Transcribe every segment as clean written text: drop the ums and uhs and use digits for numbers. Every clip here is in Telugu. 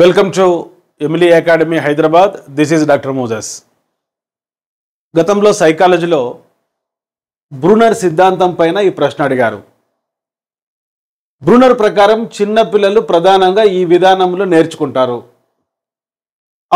Welcome to Emily academy Hyderabad. This is doctor Moses. గతంలో సైకాలజీలో బ్రూనర్ సిద్ధాంతం పైన ఈ ప్రశ్న అడిగారు. బ్రూనర్ ప్రకారం చిన్న పిల్లలు ప్రధానంగా ఈ విధానంలో నేర్చుకుంటారు.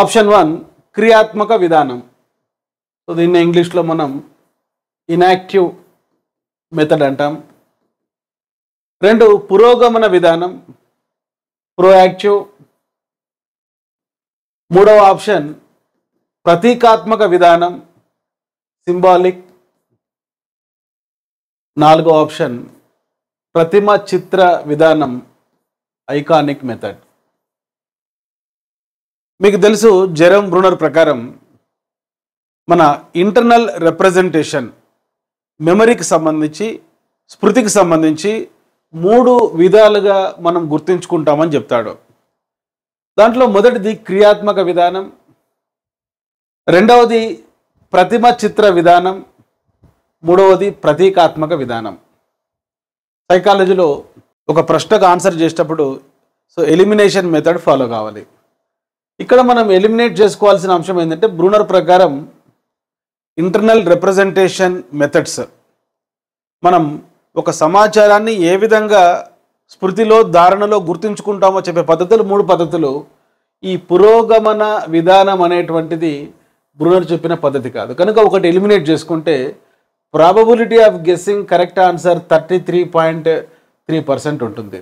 ఆప్షన్ 1 క్రియాత్మక విధానం. సో దీన్ని ఇంగ్లీష్లో మనం ఇనాక్టివ్ మెథడ్ అంటాం. 2 పురోగమన విధానం, ప్రోయాక్టివ్. 3వ ఆప్షన్ ప్రతీకాత్మక విధానం, సింబాలిక్. 4వ ఆప్షన్ ప్రతిమ చిత్ర విధానం, ఐకానిక్ మెథడ్. మీకు తెలుసు, జెరమ్ బ్రూనర్ ప్రకారం మన ఇంటర్నల్ రిప్రజెంటేషన్ మెమరీకి సంబంధించి, స్మృతికి సంబంధించి 3 విధాలుగా మనం గుర్తుంచుకుంటామని చెప్తాడు. దాంట్లో మొదటిది క్రియాత్మక విధానం, రెండవది ప్రతిమ చిత్ర విధానం, మూడవది ప్రతీకాత్మక విధానం. సైకాలజీలో ఒక ప్రశ్నకు ఆన్సర్ చేసేటప్పుడు ఎలిమినేషన్ మెథడ్ ఫాలో కావాలి. ఇక్కడ మనం ఎలిమినేట్ చేసుకోవాల్సిన అంశం ఏంటంటే, బ్రూనర్ ప్రకారం ఇంటర్నల్ రిప్రజెంటేషన్ మెథడ్స్, మనం ఒక సమాచారాన్ని ఏ విధంగా స్మృతిలో, ధారణలో గుర్తుంచుకుంటామో చెప్పే పద్ధతులు 3 పద్ధతులు. ఈ పురోగమన విధానం అనేటువంటిది బ్రూనర్ చెప్పిన పద్ధతి కాదు. కనుక ఒకటి ఎలిమినేట్ చేసుకుంటే probability of guessing correct answer 33.3% ఉంటుంది.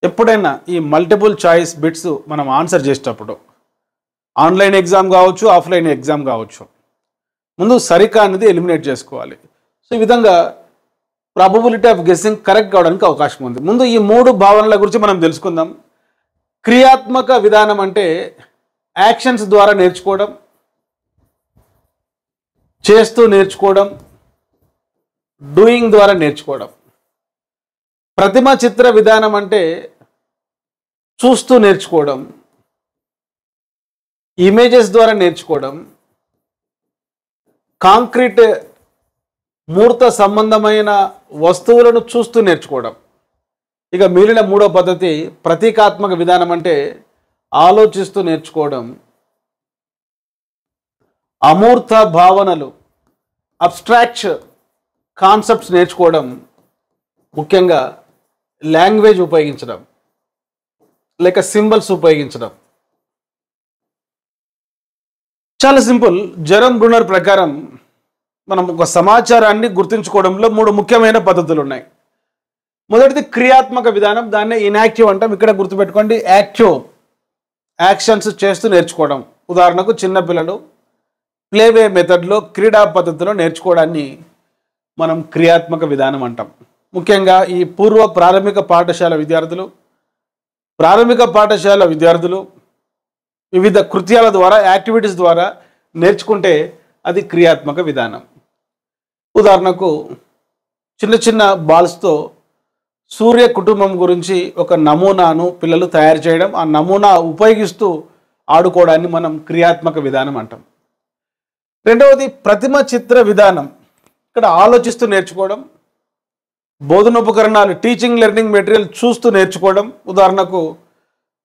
ఎప్పుడైనా ఈ మల్టిపుల్ చాయిస్ బిట్స్ మనం ఆన్సర్ చేసేటప్పుడు, ఆన్లైన్ ఎగ్జామ్ కావచ్చు, ఆఫ్లైన్ ఎగ్జామ్ కావచ్చు, ముందు సరికానిది ఎలిమినేట్ చేసుకోవాలి. సో ఈ విధంగా ప్రాబబిలిటీ ఆఫ్ గెస్సింగ్ కరెక్ట్ కావడానికి అవకాశం ఉంది. ముందు ఈ 3 భావనల గురించి మనం తెలుసుకుందాం. క్రియాత్మక విధానం అంటే యాక్షన్స్ ద్వారా నేర్చుకోవడం, చేస్తూ నేర్చుకోవడం, డూయింగ్ ద్వారా నేర్చుకోవడం. ప్రతిమ చిత్ర విధానం అంటే చూస్తూ నేర్చుకోవడం, ఇమేజెస్ ద్వారా నేర్చుకోవడం, కాంక్రీట్ మూర్త సంబంధమైన వస్తువులను చూస్తూ నేర్చుకోవడం. ఇక మిగిలిన 3వ పద్ధతి ప్రతీకాత్మక విధానం అంటే ఆలోచిస్తూ నేర్చుకోవడం, అమూర్త భావనలు, అబ్స్ట్రాక్ట్ కాన్సెప్ట్స్ నేర్చుకోవడం, ముఖ్యంగా లాంగ్వేజ్ ఉపయోగించడం లేక సింబల్స్ ఉపయోగించడం. చాలా సింపుల్. జెరమ్ బ్రూనర్ ప్రకారం మనం ఒక సమాచారాన్ని గుర్తుంచుకోవడంలో 3 ముఖ్యమైన పద్ధతులు ఉన్నాయి. మొదటిది క్రియాత్మక విధానం, దాన్నే ఇన్యాక్టివ్ అంటాం. ఇక్కడ గుర్తుపెట్టుకోండి, యాక్టివ్ యాక్షన్స్ చేస్తూ నేర్చుకోవడం. ఉదాహరణకు చిన్నపిల్లలు ప్లేవే మెథడ్లో, క్రీడా పద్ధతిలో నేర్చుకోవడాన్ని మనం క్రియాత్మక విధానం అంటాం. ముఖ్యంగా ఈ పూర్వ ప్రాథమిక పాఠశాల విద్యార్థులు వివిధ కృత్యాల ద్వారా, యాక్టివిటీస్ ద్వారా నేర్చుకుంటే అది క్రియాత్మక విధానం. ఉదాహరణకు చిన్న చిన్న బాల్స్తో సూర్య కుటుంబం గురించి ఒక నమూనాను పిల్లలు తయారు చేయడం, ఆ నమూనా ఉపయోగిస్తూ ఆడుకోవడాన్ని మనం క్రియాత్మక విధానం అంటాం. రెండవది ప్రతిమ చిత్ర విధానం. ఇక్కడ ఆలోచిస్తూ నేర్చుకోవడం, బోధనోపకరణాలు, టీచింగ్ లెర్నింగ్ మెటీరియల్ చూస్తూ నేర్చుకోవడం. ఉదాహరణకు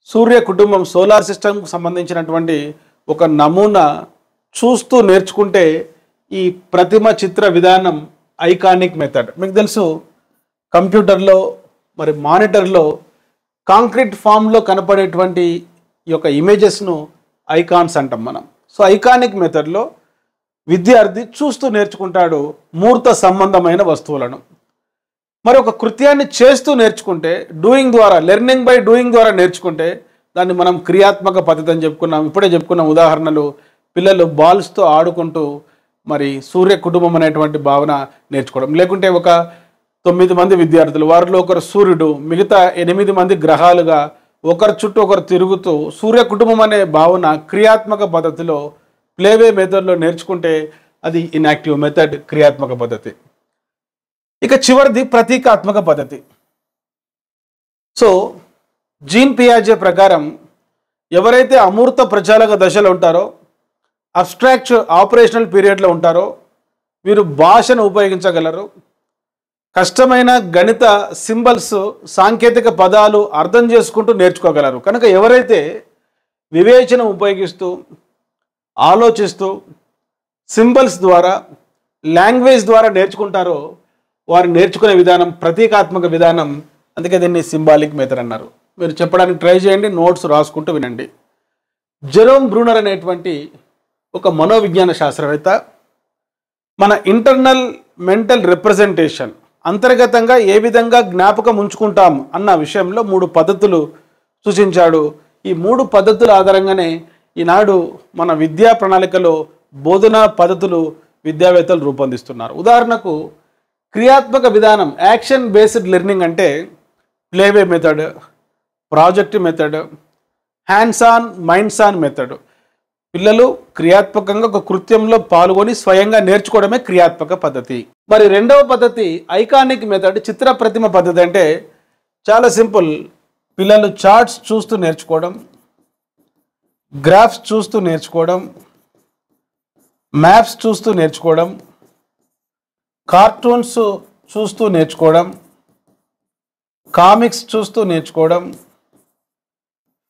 సూర్య కుటుంబం, సోలార్ సిస్టమ్కి సంబంధించినటువంటి ఒక నమూనా చూస్తూ నేర్చుకుంటే ఈ ప్రతిమ చిత్ర విధానం ఐకానిక్ మెథడ్. మీకు తెలుసు, కంప్యూటర్లో మరి మానిటర్లో కాంక్రీట్ ఫామ్లో కనపడేటువంటి ఈ యొక్క ఇమేజెస్ను ఐకాన్స్ అంటాం మనం. సో ఐకానిక్ మెథడ్లో విద్యార్థి చూస్తూ నేర్చుకుంటాడు మూర్త సంబంధమైన వస్తువులను. మరి ఒక కృత్యాన్ని చేస్తూ నేర్చుకుంటే, డూయింగ్ ద్వారా, లెర్నింగ్ బై డూయింగ్ ద్వారా నేర్చుకుంటే దాన్ని మనం క్రియాత్మక పద్ధతి అని చెప్పుకున్నాం. ఇప్పుడే చెప్పుకున్న ఉదాహరణలు, పిల్లలు బాల్స్తో ఆడుకుంటూ మరి సూర్య కుటుంబం అనేటువంటి భావన నేర్చుకోవడం. లేకుంటే ఒక 9 మంది విద్యార్థులు, వారిలో ఒకరు సూర్యుడు, మిగతా 8 మంది గ్రహాలుగా ఒకరి చుట్టూ ఒకరు తిరుగుతూ సూర్య కుటుంబం అనే భావన క్రియాత్మక పద్ధతిలో, ప్లేవే మెథడ్లో నేర్చుకుంటే అది ఇన్యాక్టివ్ మెథడ్, క్రియాత్మక పద్ధతి. ఇక చివరిది ప్రతీకాత్మక పద్ధతి. సో జీన్ పియాజే ప్రకారం ఎవరైతే అమూర్త ప్రచాలక దశలో ఉంటారో, అబ్స్ట్రాక్ట్ ఆపరేషనల్ పీరియడ్లో ఉంటారో, వీరు భాషను ఉపయోగించగలరు, కష్టమైన గణిత సింబల్స్, సాంకేతిక పదాలు అర్థం చేసుకుంటూ నేర్చుకోగలరు. కనుక ఎవరైతే వివేచన ఉపయోగిస్తూ ఆలోచిస్తూ సింబల్స్ ద్వారా లాంగ్వేజ్ ద్వారా నేర్చుకుంటారో వారు నేర్చుకునే విధానం ప్రతీకాత్మక విధానం. అందుకే దీన్ని సింబాలిక్ మెథడ్ అన్నారు. మీరు చెప్పడానికి ట్రై చేయండి, నోట్స్ రాసుకుంటూ వినండి. జెరోమ్ బ్రూనర్ అనేటువంటి ఒక మనోవిజ్ఞాన శాస్త్రవేత్త మన ఇంటర్నల్ మెంటల్ రిప్రజెంటేషన్, అంతర్గతంగా ఏ విధంగా జ్ఞాపకం ఉంచుకుంటాం అన్న విషయంలో 3 పద్ధతులు సూచించాడు. ఈ 3 పద్ధతుల ఆధారంగానే ఈనాడు మన విద్యా ప్రణాళికలో బోధనా పద్ధతులు విద్యావేత్తలు రూపొందిస్తున్నారు. ఉదాహరణకు క్రియాత్మక విధానం, యాక్షన్ బేస్డ్ లెర్నింగ్ అంటే playway method, project method, hands on minds on method. పిల్లలు క్రియాత్మకంగా ఒక కృత్యంలో పాల్గొని స్వయంగా నేర్చుకోవడమే క్రియాత్మక పద్ధతి. మరి రెండవ పద్ధతి ఐకానిక్ మెథడ్, చిత్ర ప్రతిమ పద్ధతి. అంటే చాలా సింపుల్. పిల్లలు చార్ట్స్ చూస్తూ నేర్చుకోవడం, గ్రాఫ్స్ చూస్తూ నేర్చుకోవడం, మ్యాప్స్ చూస్తూ నేర్చుకోవడం, కార్టూన్స్ చూస్తూ నేర్చుకోవడం, కామిక్స్ చూస్తూ నేర్చుకోవడం,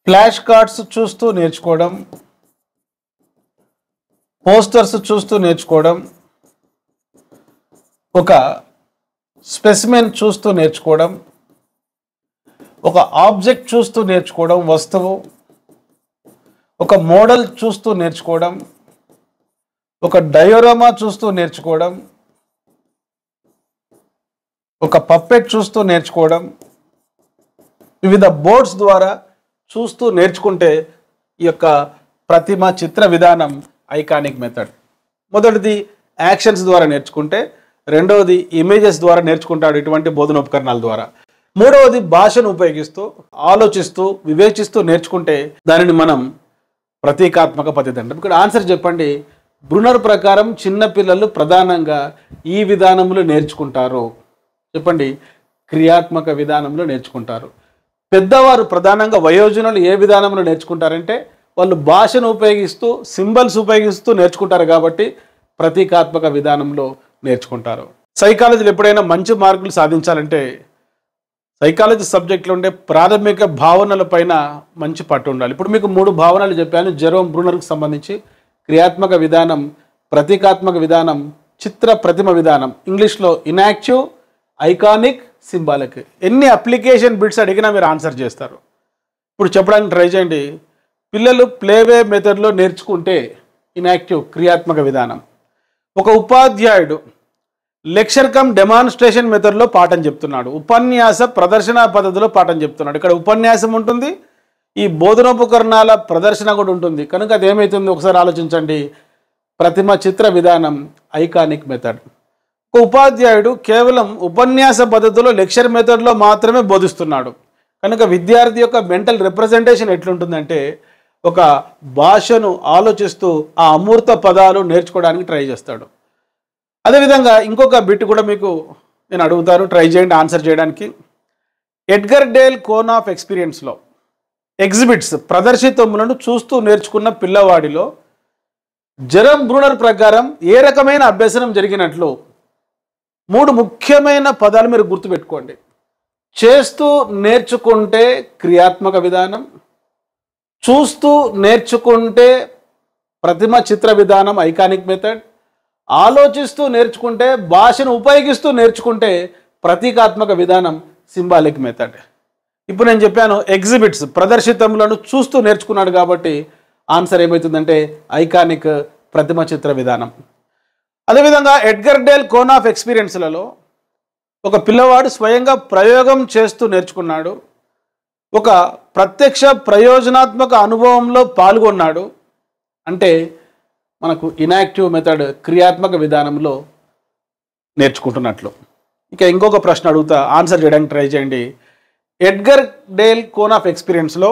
ఫ్లాష్ కార్డ్స్ చూస్తూ నేర్చుకోవడం, పోస్టర్స్ చూస్తూ నేర్చుకోవడం, ఒక స్పెసిమెన్ చూస్తూ నేర్చుకోవడం, ఒక ఆబ్జెక్ట్ చూస్తూ నేర్చుకోవడం, వస్తువు, ఒక మోడల్ చూస్తూ నేర్చుకోవడం, ఒక డయోరామా చూస్తూ నేర్చుకోవడం, ఒక పప్పెట్ చూస్తూ నేర్చుకోవడం, వివిధ బోర్డ్స్ ద్వారా చూస్తూ నేర్చుకుంటే ఈ యొక్క ప్రతిమ చిత్ర విధానం ఐకానిక్ మెథడ్. మొదటిది యాక్షన్స్ ద్వారా నేర్చుకుంటే, రెండవది ఇమేజెస్ ద్వారా నేర్చుకుంటాడు ఇటువంటి బోధనోపకరణాల ద్వారా, మూడవది భాషను ఉపయోగిస్తూ ఆలోచిస్తూ వివేచిస్తూ నేర్చుకుంటే దానిని మనం ప్రతీకాత్మక పద్ధతి అంటాం. ఇక్కడ ఆన్సర్ చెప్పండి. బ్రూనర్ ప్రకారం చిన్నపిల్లలు ప్రధానంగా ఈ విధానంలో నేర్చుకుంటారు. చెప్పండి. క్రియాత్మక విధానంలో నేర్చుకుంటారు. పెద్దవారు ప్రధానంగా వయోజనులు ఏ విధానంలో నేర్చుకుంటారంటే వాళ్ళు భాషను ఉపయోగిస్తూ సింబల్స్ ఉపయోగిస్తూ నేర్చుకుంటారు కాబట్టి ప్రతీకాత్మక విధానంలో నేర్చుకుంటారు. సైకాలజీలో ఎప్పుడైనా మంచి మార్కులు సాధించాలంటే సైకాలజీ సబ్జెక్ట్లో ఉండే ప్రాథమిక భావనల పైన మంచి పట్టు ఉండాలి. ఇప్పుడు మీకు 3 భావనలు చెప్పాను. జెరోమ్ బ్రూనర్కి సంబంధించి క్రియాత్మక విధానం, ప్రతీకాత్మక విధానం, చిత్ర ప్రతిమ విధానం. ఇంగ్లీష్లో ఇనాక్టివ్, ఐకానిక్, సింబాలిక్. ఎన్ని అప్లికేషన్ బిట్స్ అడిగినా మీరు ఆన్సర్ చేస్తారు. ఇప్పుడు చెప్పడానికి ట్రై చేయండి. పిల్లలు ప్లేవే మెథడ్లో నేర్చుకుంటే ఇనాక్టివ్, క్రియాత్మక విధానం. ఒక ఉపాధ్యాయుడు లెక్చర్ కమ్ డెమాన్స్ట్రేషన్ మెథడ్లో పాఠం చెప్తున్నాడు. ఉపన్యాస ప్రదర్శన పద్ధతిలో పాఠం చెప్తున్నాడు. ఇక్కడ ఉపన్యాసం ఉంటుంది, ఈ బోధనోపకరణాల ప్రదర్శన కూడా ఉంటుంది. కనుక అది ఏమవుతుంది ఒకసారి ఆలోచించండి. ప్రతిమ చిత్ర విధానం ఐకానిక్ మెథడ్. ఒక ఉపాధ్యాయుడు కేవలం ఉపన్యాస పద్ధతిలో లెక్చర్ మెథడ్లో మాత్రమే బోధిస్తున్నాడు. కనుక విద్యార్థి యొక్క మెంటల్ రిప్రజెంటేషన్ ఎట్లుంటుందంటే ఒక భాషను ఆలోచిస్తూ ఆ అమూర్త పదాలు నేర్చుకోవడానికి ట్రై చేస్తాడు. అదేవిధంగా ఇంకొక బిట్ కూడా మీకు నేను అడుగుతాను, ట్రై చేయండి ఆన్సర్ చేయడానికి. ఎడ్గర్ డేల్ కోన్ ఆఫ్ ఎక్స్పీరియన్స్లో ఎగ్జిబిట్స్, ప్రదర్శితములను చూస్తూ నేర్చుకున్న పిల్లవాడిలో జెరోమ్ బ్రూనర్ ప్రకారం ఏ రకమైన అభ్యసనం జరిగినట్లు 3 ముఖ్యమైన పదాలు మీరు గుర్తుపెట్టుకోండి. చేస్తూ నేర్చుకుంటే క్రియాత్మక విధానం, చూస్తూ నేర్చుకుంటే ప్రతిమ చిత్ర విధానం ఐకానిక్ మెథడ్, ఆలోచిస్తూ నేర్చుకుంటే భాషను ఉపయోగిస్తూ నేర్చుకుంటే ప్రతీకాత్మక విధానం సింబాలిక్ మెథడ్. ఇప్పుడు నేను చెప్పాను ఎగ్జిబిట్స్, ప్రదర్శితములను చూస్తూ నేర్చుకున్నాడు కాబట్టి ఆన్సర్ ఏమవుతుందంటే ఐకానిక్, ప్రతిమ చిత్ర విధానం. అదేవిధంగా ఎడ్గర్ డేల్ కోన్ ఆఫ్ ఎక్స్పీరియన్స్లలో ఒక పిల్లవాడు స్వయంగా ప్రయోగం చేస్తూ నేర్చుకున్నాడు, ఒక ప్రత్యక్ష ప్రయోజనాత్మక అనుభవంలో పాల్గొన్నాడు అంటే మనకు ఇనాక్టివ్ మెథడ్, క్రియాత్మక విధానంలో నేర్చుకుంటున్నట్లు. ఇక ఇంకొక ప్రశ్న అడుగుతా, ఆన్సర్ చేయడానికి ట్రై చేయండి. ఎడ్గర్ డేల్ కోన్ ఆఫ్ ఎక్స్పీరియన్స్లో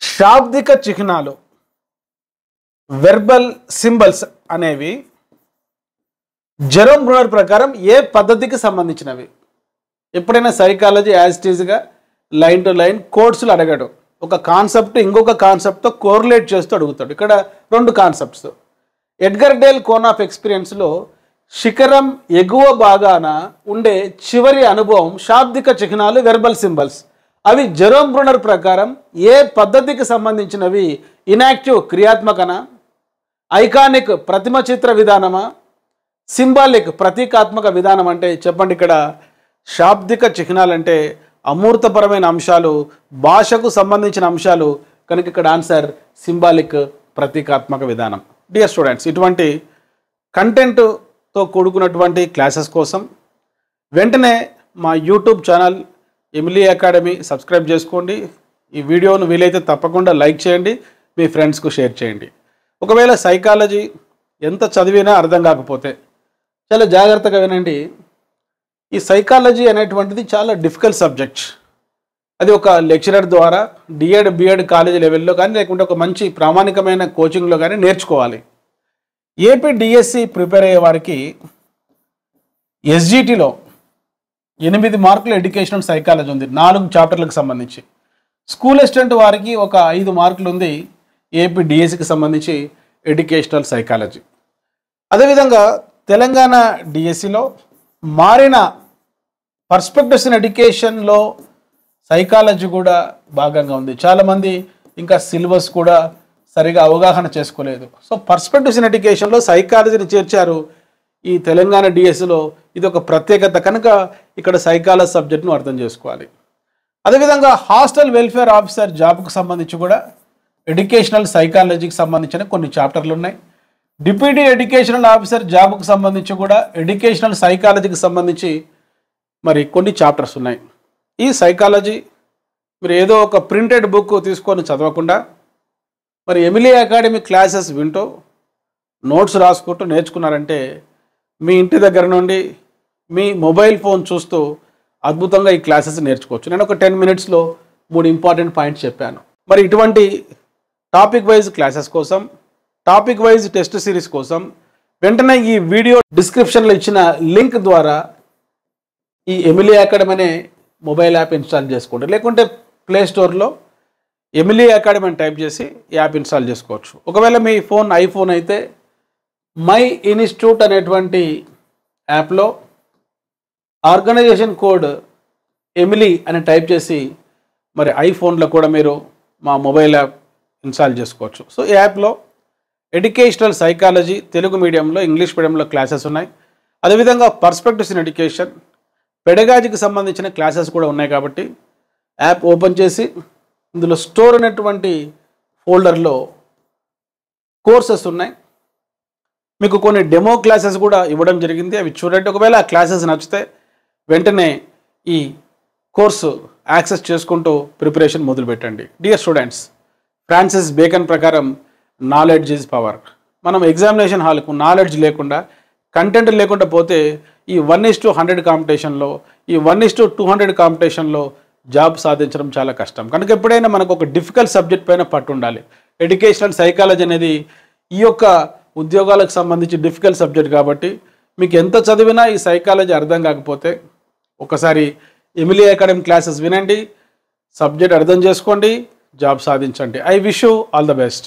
శాబ్దిక చిహ్నాలు, వెర్బల్ సింబల్స్ అనేవి జెరోమ్ బ్రూనర్ ప్రకారం ఏ పద్ధతికి సంబంధించినవి? ఎప్పుడైనా సైకాలజీ యాజ్ ఇట్ ఈజ్గా లైన్ టు లైన్ కోడ్స్లు అడగడు. ఒక కాన్సెప్ట్ ఇంకొక కాన్సెప్ట్తో కోరిలేట్ చేస్తూ అడుగుతాడు. ఇక్కడ 2 concepts. Edgar Dale cone of ఎక్స్పీరియన్స్లో శిఖరం ఎగువ భాగాన ఉండే చివరి అనుభవం శాబ్దిక చిహ్నాలు వెర్బల్ సింబల్స్. అవి జెరోమ్ బ్రూనర్ ప్రకారం ఏ పద్ధతికి సంబంధించినవి? ఇనాక్టివ్ క్రియాత్మకన, ఐకానిక్ ప్రతిమ చిత్ర విధానమా, సింబాలిక్ ప్రతీకాత్మక విధానం? అంటే చెప్పండి. ఇక్కడ శాబ్దిక చిహ్నాలంటే అమూర్తపరమైన అంశాలు, భాషకు సంబంధించిన అంశాలు కనుక ఇక్కడ ఆన్సర్ సింబాలిక్ ప్రతీకాత్మక విధానం. డియర్ స్టూడెంట్స్, ఇటువంటి కంటెంట్తో కూడుకున్నటువంటి క్లాసెస్ కోసం వెంటనే మా YouTube channel Emily academy subscribe చేసుకోండి. ఈ వీడియోను వీలైతే తప్పకుండా లైక్ చేయండి, మీ ఫ్రెండ్స్కు షేర్ చేయండి. ఒకవేళ సైకాలజీ ఎంత చదివినా అర్థం కాకపోతే చాలా జాగ్రత్తగా వినండి. ఈ సైకాలజీ అనేటువంటిది చాలా డిఫికల్ట్ సబ్జెక్ట్. అది ఒక లెక్చరర్ ద్వారా డిఎడ్ బిఎడ్ కాలేజీ లెవెల్లో కానీ లేకుంటే ఒక మంచి ప్రామాణికమైన కోచింగ్లో కానీ నేర్చుకోవాలి. ఏపీ డిఎస్సి ప్రిపేర్ అయ్యే వారికి ఎస్జిటిలో 8 మార్కుల ఎడ్యుకేషనల్ సైకాలజీ ఉంది, 4 చాప్టర్లకు సంబంధించి. స్కూల్ అసిస్టెంట్ వారికి ఒక 5 మార్కులు ఉంది ఏపీ డిఎస్సికి సంబంధించి ఎడ్యుకేషనల్ సైకాలజీ. అదేవిధంగా తెలంగాణ డిఎస్సిలో మారిన పర్స్పెక్టివ్స్ ఇన్ ఎడ్యుకేషన్లో సైకాలజీ కూడా భాగంగా ఉంది. చాలామంది ఇంకా సిలబస్ కూడా సరిగా అవగాహన చేసుకోలేదు. సో పర్స్పెక్టివ్స్ ఇన్ ఎడ్యుకేషన్లో సైకాలజీని చేర్చారు ఈ తెలంగాణ డిఎస్సిలో. ఇది ఒక ప్రత్యేకత కనుక ఇక్కడ సైకాలజీ సబ్జెక్ట్ను అర్థం చేసుకోవాలి. అదేవిధంగా హాస్టల్ వెల్ఫేర్ ఆఫీసర్ జాబ్కు సంబంధించి కూడా ఎడ్యుకేషనల్ సైకాలజీకి సంబంధించిన కొన్ని చాప్టర్లు ఉన్నాయి. డిప్యూటీ ఎడ్యుకేషనల్ ఆఫీసర్ జాబ్కు సంబంధించి కూడా ఎడ్యుకేషనల్ సైకాలజీకి సంబంధించి మరి కొన్ని చాప్టర్స్ ఉన్నాయి. ఈ సైకాలజీ మీరు ఏదో ఒక ప్రింటెడ్ బుక్ తీసుకొని చదవకుండా మరి ఎమిలీ అకాడమీ క్లాసెస్ వింటూ నోట్స్ రాసుకుంటూ నేర్చుకున్నారంటే మీ ఇంటి దగ్గర నుండి మీ మొబైల్ ఫోన్ చూస్తూ అద్భుతంగా ఈ క్లాసెస్ నేర్చుకోవచ్చు. నేను ఒక 10 మినిట్స్లో 3 ఇంపార్టెంట్ పాయింట్స్ చెప్పాను. మరి ఇటువంటి టాపిక్ వైజ్ క్లాసెస్ కోసం, టాపిక్ వైజ్ టెస్ట్ సిరీస్ కోసం వెంటనే ఈ వీడియో డిస్క్రిప్షన్లో ఇచ్చిన లింక్ ద్వారా ఈ ఎమిలీ అకాడమీ అనే మొబైల్ యాప్ ఇన్స్టాల్ చేసుకోండి. లేకుంటే ప్లే స్టోర్లో ఎమిలీ అకాడమీ అని టైప్ చేసి యాప్ ఇన్స్టాల్ చేసుకోవచ్చు. ఒకవేళ మీ ఫోన్ ఐఫోన్ అయితే మై ఇన్స్టిట్యూట్ అనేటువంటి యాప్లో ఆర్గనైజేషన్ కోడ్ ఎమిలీ అని టైప్ చేసి మరి ఐఫోన్లో కూడా మీరు మా మొబైల్ యాప్ ఇన్స్టాల్ చేసుకోవచ్చు. సో ఈ యాప్లో ఎడ్యుకేషనల్ సైకాలజీ తెలుగు మీడియంలో, ఇంగ్లీష్ మీడియంలో క్లాసెస్ ఉన్నాయి. అదేవిధంగా పర్స్పెక్టివ్స్ ఇన్ ఎడ్యుకేషన్, పెడగాజీకి సంబంధించిన క్లాసెస్ కూడా ఉన్నాయి. కాబట్టి యాప్ ఓపెన్ చేసి ఇందులో స్టోర్ అనేటువంటి ఫోల్డర్లో కోర్సెస్ ఉన్నాయి. మీకు కొన్ని డెమో క్లాసెస్ కూడా ఇవ్వడం జరిగింది, అవి చూడండి. ఒకవేళ ఆ క్లాసెస్ నచ్చితే వెంటనే ఈ కోర్సు యాక్సెస్ చేసుకుంటూ ప్రిపరేషన్ మొదలుపెట్టండి. డియర్ స్టూడెంట్స్, ఫ్రాన్సిస్ బేకన్ ప్రకారం నాలెడ్జ్ ఈజ్ పవర్. మనం ఎగ్జామినేషన్ హాల్కు నాలెడ్జ్ లేకుండా, కంటెంట్ లేకుండా పోతే ఈ 1:100 కాంపిటీషన్లో, ఈ 1:200 కాంపిటీషన్లో జాబ్ సాధించడం చాలా కష్టం. కనుక ఎప్పుడైనా మనకు ఒక డిఫికల్ట్ సబ్జెక్ట్ పైన పట్టు ఉండాలి. ఎడ్యుకేషనల్ సైకాలజీ అనేది ఈ యొక్క ఉద్యోగాలకు సంబంధించి డిఫికల్ట్ సబ్జెక్ట్ కాబట్టి మీకు ఎంత చదివినా ఈ సైకాలజీ అర్థం కాకపోతే ఒకసారి ఎమిలీ అకాడమీ క్లాసెస్ వినండి, సబ్జెక్ట్ అర్థం చేసుకోండి, జాబ్ సాధించండి. I wish you all the best.